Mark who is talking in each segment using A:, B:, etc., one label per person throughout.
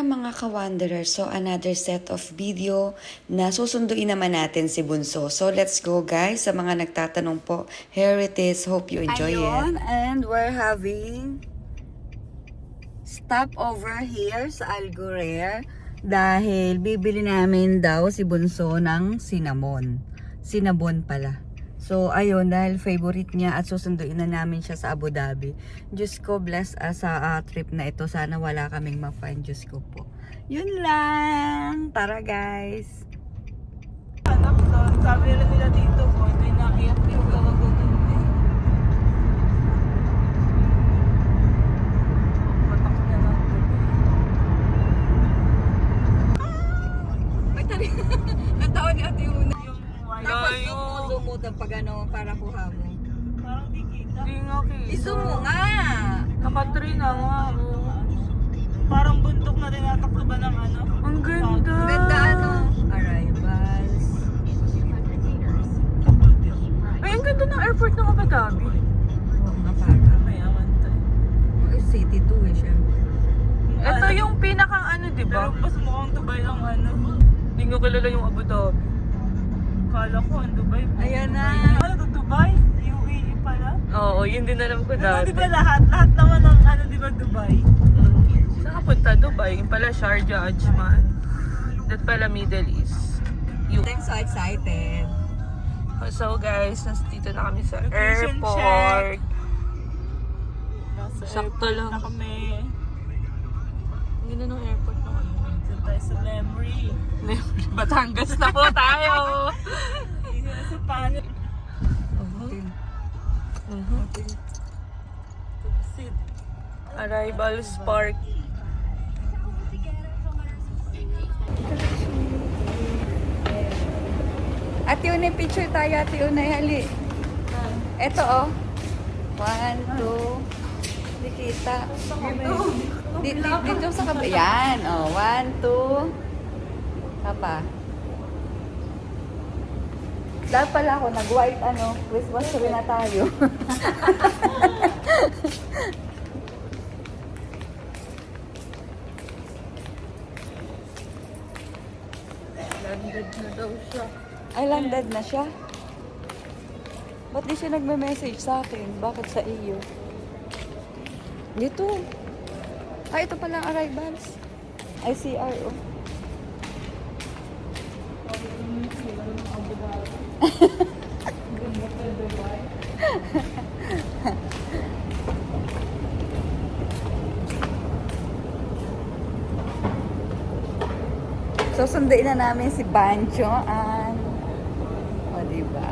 A: mga ka-wanderer, so another set of video na susunduin naman natin si Bunso. So let's go guys, sa mga nagtatanong po, here it is, hope you enjoy it. And we're having stop over here sa Algurere dahil bibili namin daw si Bunso ng cinnamon. Cinnamon pala. So, ayun, dahil favorite niya at susunduin na namin siya sa Abu Dhabi. Diyos ko, bless us sa trip na ito. Sana wala kaming ma-find. Diyos ko po. Yun lang. Tara, guys.
B: Anak doon, sabi rin nila dito po, may naiyak din ka magagawin eh. Matak niya lang.
A: Ay, tali. Natawa ni Ate Una. Tapos
B: Layo.
A: lumot ang pag-ano para kuha mo.
B: Parang di kita. Di nga kita.
A: I-zoom mo nga.
B: Nakatry na nga. Oh. Parang buntok na tinataklo ba ng ano? Ang ganda.
A: Ganda ano? Arrivals.
B: Ay, ang ganda ng airport ng Abu Dhabi.
A: Oo nga para.
B: Mayaman tayo.
A: City 2 eh, syempre.
B: Ito yung pinakang ano, di ba? Pero mas mukhang Dubai ang ano. Hindi nga kilala yung Abu Dhabi. Kala ko ang Dubai.
A: Ayan na.
B: Ano to, Dubai? UAE pala?
C: Oo, yun din alam ko
B: Pero
C: dati.
B: di ba lahat? Lahat naman ng ano, di ba Dubai?
C: Saan ka punta? Dubai. Yung pala Sharjah, Ajman. That pala Middle East.
A: I'm so excited.
C: So guys, nandito na kami sa
B: Location
C: airport.
B: Nasa
C: Sakto
B: airport
C: lang.
B: na kami.
C: Ang ganda ng airport na ano.
B: Dito tayo sa Lemri.
C: Batangas na po tayo.
B: Dito na sa Paano. Sit.
C: Arrivals Park.
A: Ate Unay, picture tayo, Ate Unay, hali. Eto oh. 1, 2. Di kita. Dito sa kabila. Yan. Oh, 1, 2. Papa. Dahil pala ako, nag-white ano, Christmas tree na tayo.
C: Landed na daw siya.
A: Ay, landed na siya. Ba't di siya nagme-message sa akin? Bakit sa iyo? Dito. Ay, ito pala ang arrivals. ICRO. So, sunduin na namin si Bancho. O, diba?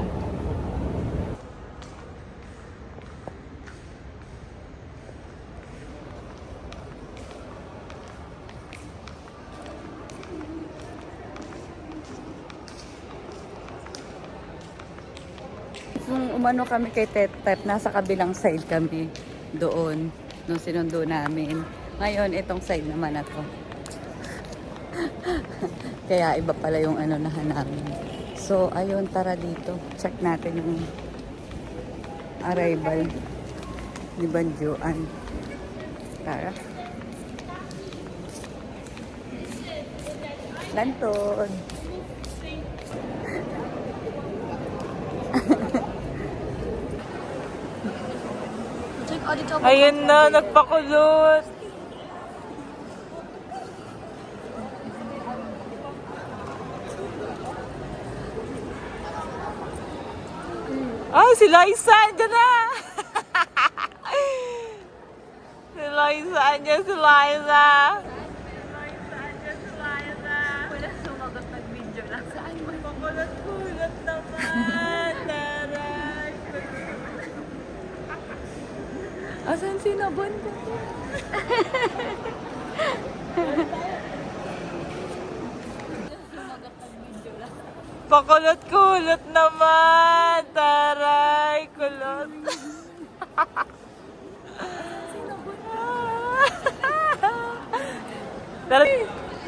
A: Nung umano kami kay Tetep, nasa kabilang side kami doon, nung sinundo namin. Ngayon, itong side naman na to. Kaya iba pala yung ano namin. So, ayun, tara dito. Check natin yung arrival ni Banjuan. Tara. Lantod.
C: Ayun na, nagpakulot. Ah, si Liza! Andiyan na! Si Liza! Andiyan si Liza!
B: Wala sumagot nag-video lang. Saan mo? Pakulat-kulat naman. Taray.
A: Asan si Nabon ko?
C: Pakulot-kulot naman! Taray! Kulot! Tara!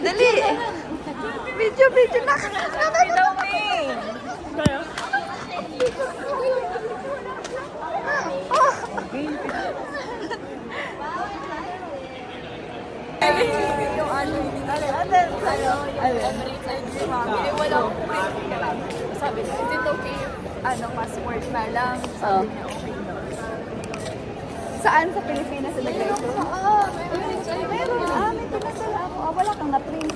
A: Dali! Video na! Yung ano,
D: sabi niya, is it okay if, passport na lang? Sabi niya, okay daw.
E: Saan sa Pilipinas sa
D: Meron
E: nag-record?
D: meron.
E: May pinasala ako. Wala kang na-print.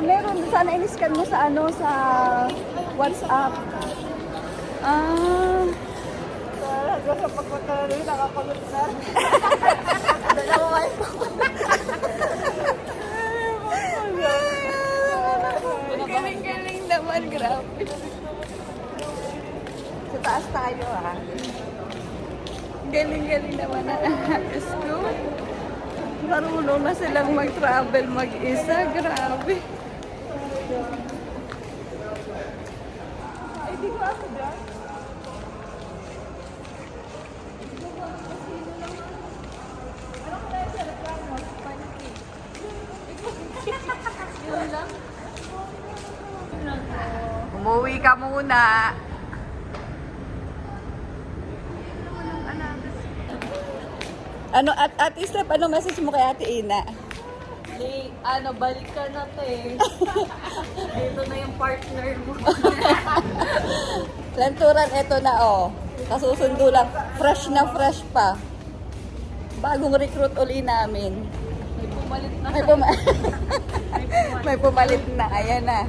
E: Meron. Sana in-scan mo sa sa WhatsApp. Sa pagpapalala, nakakulot na. Dalawa kayo pa.
D: Galing-galing naman, grabe.
E: Sa taas tayo
D: Galing-galing naman na Diyos ko. Marunong na silang mag-travel mag-isa. Grabe. Ay, di ko ako dyan.
E: Umuwi ka muna. Ano, Ate Steph, ano message mo kay Ate Ina?
D: Balik ka na, te. Ito na yung partner mo.
E: Lanturan, eto na Kasusundo lang. Fresh na fresh pa. Bagong recruit uli namin.
D: May pumalit na.
E: May pumalit na. Ayan na.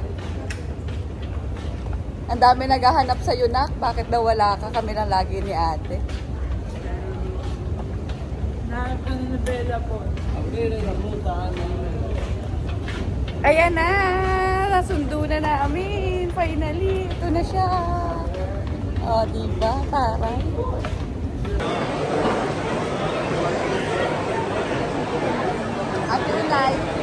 E: Ang dami naghahanap sa Nak. Bakit daw wala ka? Kami lang lagi ni ate. Ayan na. Nasundo na namin. Finally. Ito na siya. Diba? Taray. Ate Unay.